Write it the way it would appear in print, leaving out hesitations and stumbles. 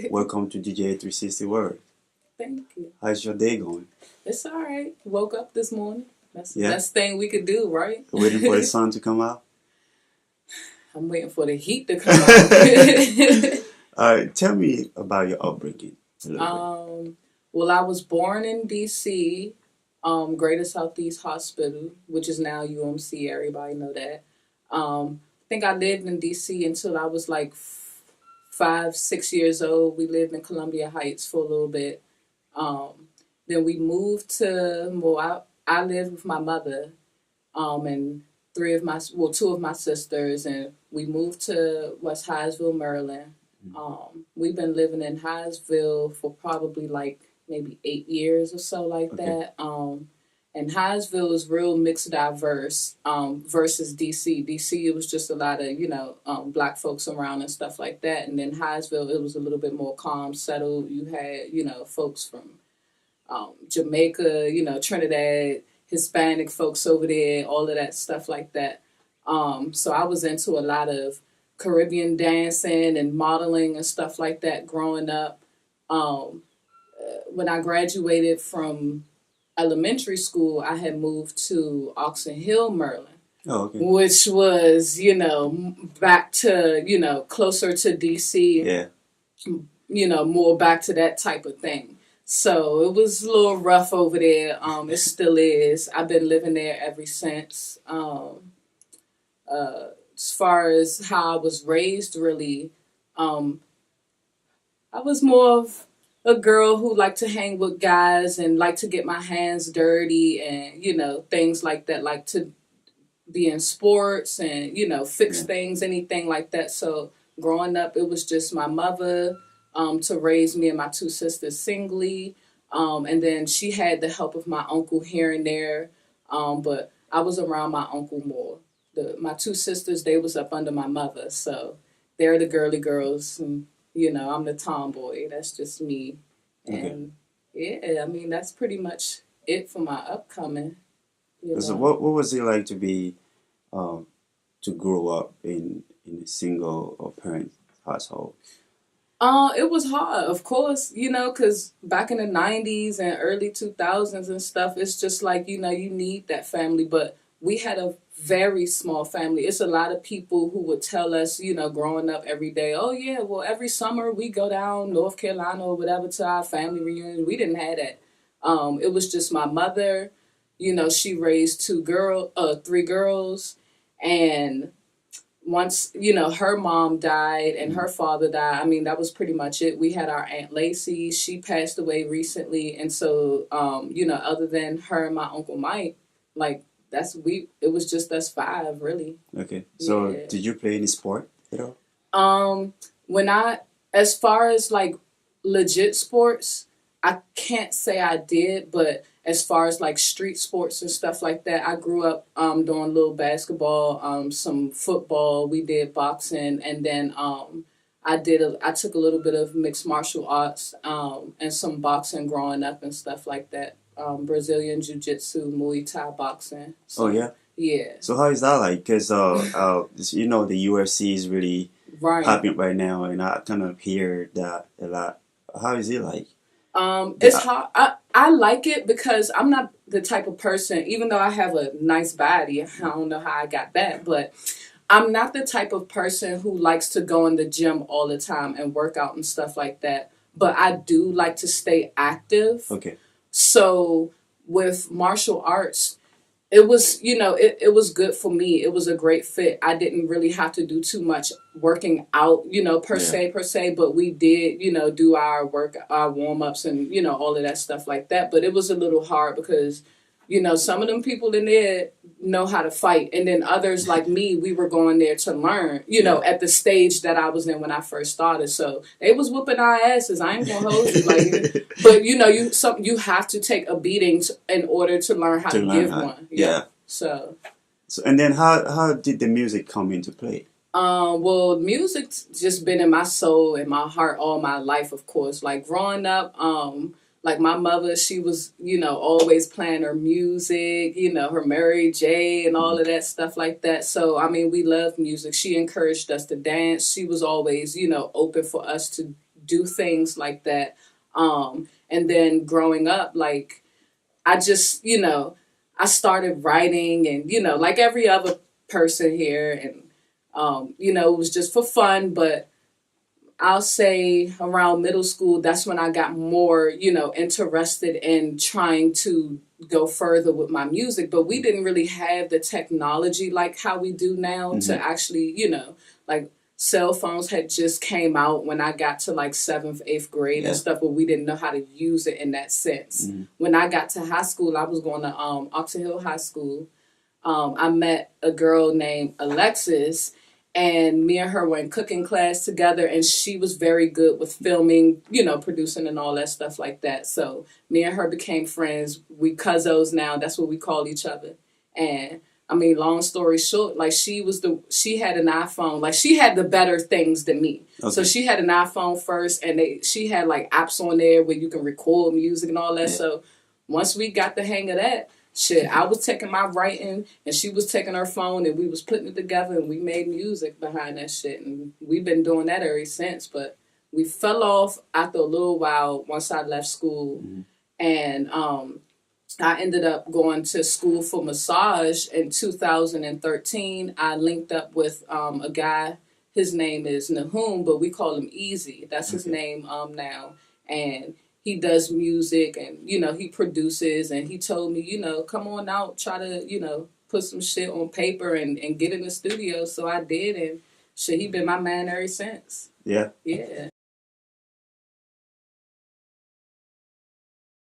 Welcome to DJ 360 World. Thank you. How's your day going? It's all right. Woke up this morning. That's the Yeah, best thing we could do, right? waiting for the sun to come out. I'm waiting for the heat to come out. Tell me about your upbringing a little bit. Well, I was born in D.C., Greater Southeast Hospital, which is now UMC. Everybody know that. I think I lived in D.C. until I was like 5, 6 years old. We lived in Columbia Heights for a little bit. Then we moved to, well, I lived with my mother, and two of my sisters, and we moved to West Hyattsville, Maryland. We've been living in Hyattsville for probably like maybe 8 years or so, like Okay. that. And Hyattsville is real mixed diverse versus DC. DC, it was just a lot of, black folks around and stuff like that. And then Hyattsville, it was a little bit more calm, settled. You had, folks from Jamaica, Trinidad, Hispanic folks over there, all of that stuff like that. So I was into a lot of Caribbean dancing and modeling and stuff like that growing up. When I graduated from elementary school, I had moved to Oxon Hill, Maryland, Oh, okay. which was, back to, closer to DC, Yeah. more back to that type of thing. So it was a little rough over there. It still is. I've been living there ever since. As far as how I was raised, really, I was more of a girl who liked to hang with guys and liked to get my hands dirty and, things like that, like to be in sports and, fix Yeah. things, anything like that. So growing up, it was just my mother to raise me and my two sisters singly. And then she had the help of my uncle here and there. But I was around my uncle more. My two sisters, they was up under my mother. So they're the girly girls. And, I'm the tomboy. That's just me. Okay. And yeah, I mean, that's pretty much it for my upcoming, So what was it like to be to grow up in a single or parent household? It was hard, of course, because back in the 90s and early 2000s and stuff, it's just like, you need that family. But we had a very small family. It's a lot of people who would tell us, growing up every day, oh, yeah, well, every summer we go down North Carolina or whatever to our family reunion. We didn't have that. It was just my mother. She raised three girls. And once her mom died and her father died, I mean, that was pretty much it. We had our Aunt Lacey. She passed away recently, and so other than her and my Uncle Mike, like it was just us five, really. Okay. So Yeah. did you play any sport at all? When as far as like legit sports, I can't say I did, but as far as like street sports and stuff like that, I grew up doing a little basketball, some football. We did boxing, and then I took a little bit of mixed martial arts and some boxing growing up and stuff like that. Brazilian jiu-jitsu, Muay Thai boxing. Oh So yeah. yeah, So how is that like? Because the UFC is really right. popping right now, and I kind of hear that a lot. How is it like? It's Yeah. hard. I like it because I'm not the type of person, even though I have a nice body, I don't know how I got that, but I'm not the type of person who likes to go in the gym all the time and work out and stuff like that. But I do like to stay active. Okay. So with martial arts, it was, it was good for me. It was a great fit. I didn't really have to do too much working out, per Yeah. se, but we did, do our our warm ups and, all of that stuff like that. But it was a little hard because, some of them people in there know how to fight. And then others like me, we were going there to learn, Yeah. at the stage that I was in when I first started. So they was whooping our asses. I ain't gonna hold you. Like, but you have to take a beating in order to learn how To to learn give how. one. Yeah. So, So and then how did the music come into play? well, music's just been in my soul and my heart all my life, of course. Like growing up, like my mother, she was, always playing her music, her Mary J and all Mhm. of that stuff like that. So, I mean, we love music. She encouraged us to dance. She was always, open for us to do things like that. And then growing up, like I just, I started writing and, like every other person here. And, it was just for fun. But I'll say around middle school, that's when I got more, interested in trying to go further with my music. But we didn't really have the technology like how we do now to actually, like cell phones had just came out when I got to like seventh, eighth grade and stuff, but we didn't know how to use it in that sense. When I got to high school, I was going to Oxon Hill High School. I met a girl named Alexis, and me and her were in cooking class together, and she was very good with filming, producing and all that stuff like that. So me and her became friends. We cousins now. That's what we call each other. And I mean, long story short, like she had an iPhone. Like she had the better things than me. Okay. So she had an iPhone first, and she had like apps on there where you can record music and all that. Yeah. So once we got the hang of that, shit, I was taking my writing and she was taking her phone and we was putting it together and we made music behind that shit. And we've been doing that ever since. But we fell off after a little while once I left school. And I ended up going to school for massage in 2013. I linked up with a guy. His name is Nahum, but we call him Easy. That's his name now. And he does music and, he produces. And he told me, come on out, try to, put some shit on paper and get in the studio. So I did. And shit, he been my man ever since. Yeah. Yeah.